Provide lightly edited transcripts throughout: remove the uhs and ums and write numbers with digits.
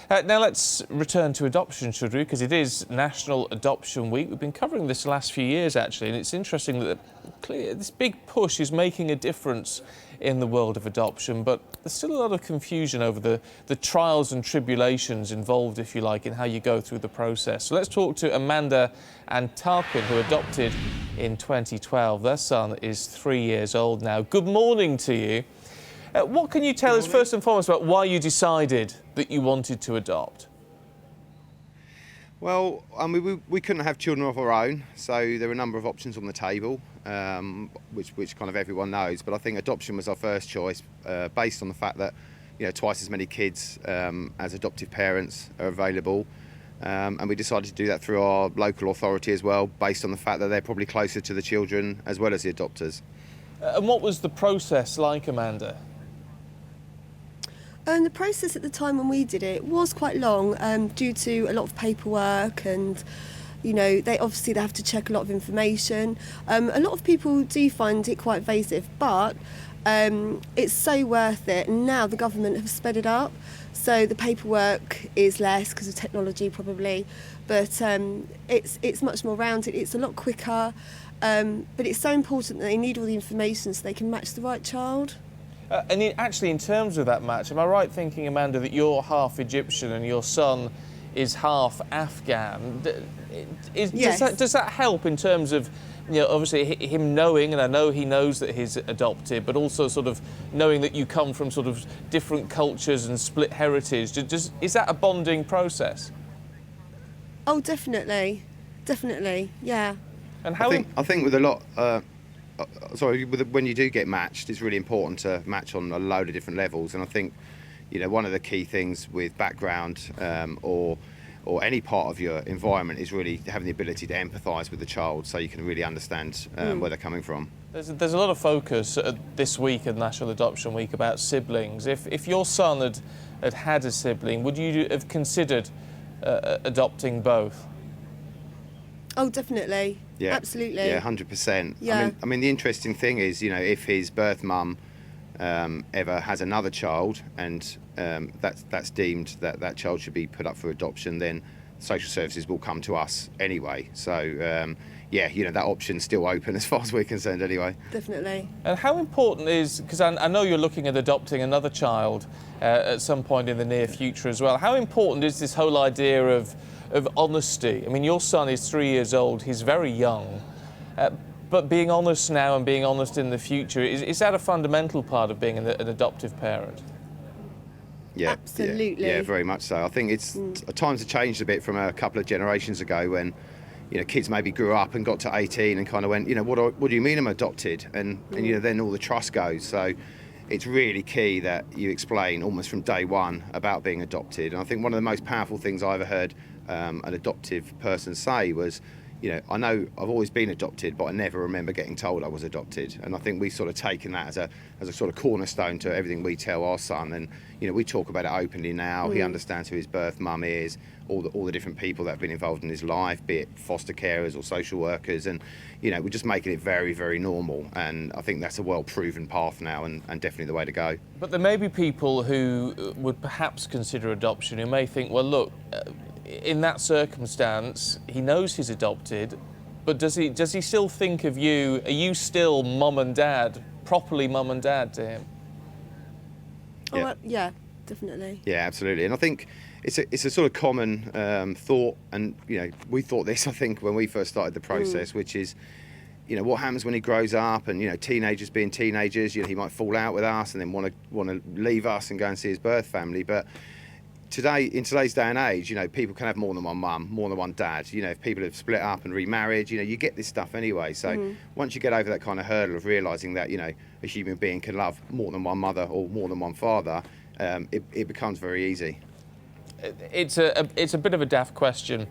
Now let's return to adoption, should we? Because it is National Adoption Week. We've been covering this the last few years, actually, and it's interesting that this big push is making a difference in the world of adoption, but there's still a lot of confusion over the trials and tribulations involved, if you like, in how you go through the process. So let's talk to Amanda and Tarquin, who adopted in 2012. Their son is 3 years old now. Good morning to you. What can you tell us, first and foremost, about why you decided that you wanted to adopt? Well, I mean, we couldn't have children of our own, so there were a number of options on the table, which kind of everyone knows. But I think adoption was our first choice, based on the fact that, you know, twice as many kids as adoptive parents are available. And we decided to do that through our local authority as well, based on the fact that they're probably closer to the children as well as the adopters. And what was the process like, Amanda? The process at the time when we did it was quite long, due to a lot of paperwork, and you know, they have to check a lot of information. A lot of people do find it quite invasive, but it's so worth it. And now the government have sped it up, so the paperwork is less because of technology probably, but it's much more rounded. It's a lot quicker, but it's so important that they need all the information so they can match the right child. And actually, in terms of that match, am I right thinking, Amanda, that you're half Egyptian and your son is half Afghan? Yes. Does that help in terms of, you know, obviously him knowing, and I know he knows that he's adopted, but also sort of knowing that you come from sort of different cultures and split heritage? Is that a bonding process? Oh, definitely, yeah. And how? I think with a lot. When you do get matched, it's really important to match on a load of different levels. And I think, you know, one of the key things with background or any part of your environment is really having the ability to empathise with the child, so you can really understand where they're coming from. There's a lot of focus this week at National Adoption Week about siblings. If your son had a sibling, would you have considered adopting both? Oh, definitely. Yeah, absolutely. Yeah, 100%. Yeah. I mean, the interesting thing is, you know, if his birth mum ever has another child and that's deemed that child should be put up for adoption, then social services will come to us anyway. So, yeah, you know, that option's still open as far as we're concerned anyway. Definitely. And how important is, because I know you're looking at adopting another child at some point in the near future as well, how important is this whole idea of honesty? I mean, your son is 3 years old, he's very young, but being honest now and being honest in the future, is that a fundamental part of being an adoptive parent? Yeah, absolutely. Yeah, very much so. I think times have changed a bit from a couple of generations ago when, you know, kids maybe grew up and got to 18 and kind of went, you know, what do you mean I'm adopted? And you know, then all the trust goes. So it's really key that you explain almost from day one about being adopted. And I think one of the most powerful things I ever heard an adoptive person say was, you know, I know I've always been adopted, but I never remember getting told I was adopted. And I think we've sort of taken that as a sort of cornerstone to everything we tell our son. And, you know, we talk about it openly now. He understands who his birth mum is, all the different people that have been involved in his life, be it foster carers or social workers. And, you know, we're just making it very, very normal. And I think that's a well-proven path now and definitely the way to go. But there may be people who would perhaps consider adoption who may think, well, look, in that circumstance, he knows he's adopted, but does he still think of you? Are you still mum and dad, properly mum and dad to him? Yeah. Oh, yeah, definitely. Yeah, absolutely. And I think it's a sort of common thought, and you know, we thought this, I think, when we first started the process, which is, you know, what happens when he grows up, and you know, teenagers being teenagers, you know, he might fall out with us and then want to leave us and go and see his birth family, but in today's day and age, you know, people can have more than one mum, more than one dad. You know, if people have split up and remarried, you know, you get this stuff anyway. So once you get over that kind of hurdle of realising that, you know, a human being can love more than one mother or more than one father, it becomes very easy. It's a bit of a daft question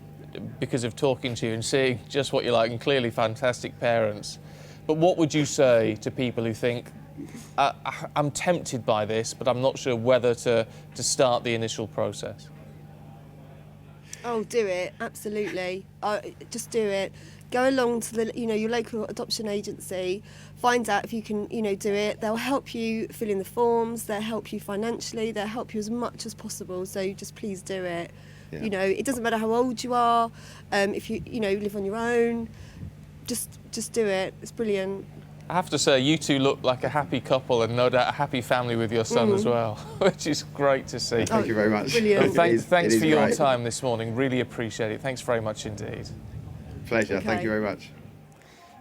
because of talking to you and seeing just what you're like, and clearly fantastic parents. But what would you say to people who think, I'm tempted by this, but I'm not sure whether to start the initial process? Oh, do it, absolutely. Just do it. Go along to the, your local adoption agency. Find out if you can, do it. They'll help you fill in the forms. They'll help you financially. They'll help you as much as possible. So just please do it. Yeah. It doesn't matter how old you are. If you, live on your own, just do it. It's brilliant. I have to say, you two look like a happy couple and no doubt a happy family with your son as well, which is great to see. Thank you very much. Brilliant. Thanks for your great. time this morning. Really appreciate it. Thanks very much indeed. Pleasure. Okay. Thank you very much.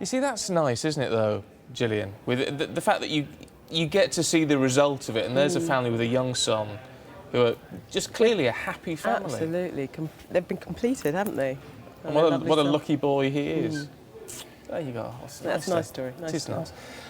You see, that's nice, isn't it, though, Gillian? With the fact that you get to see the result of it, and there's a family with a young son who are just clearly a happy family. Absolutely. They've been completed, haven't they? And what a lucky boy he is. There you go. That's a nice story. It is nice.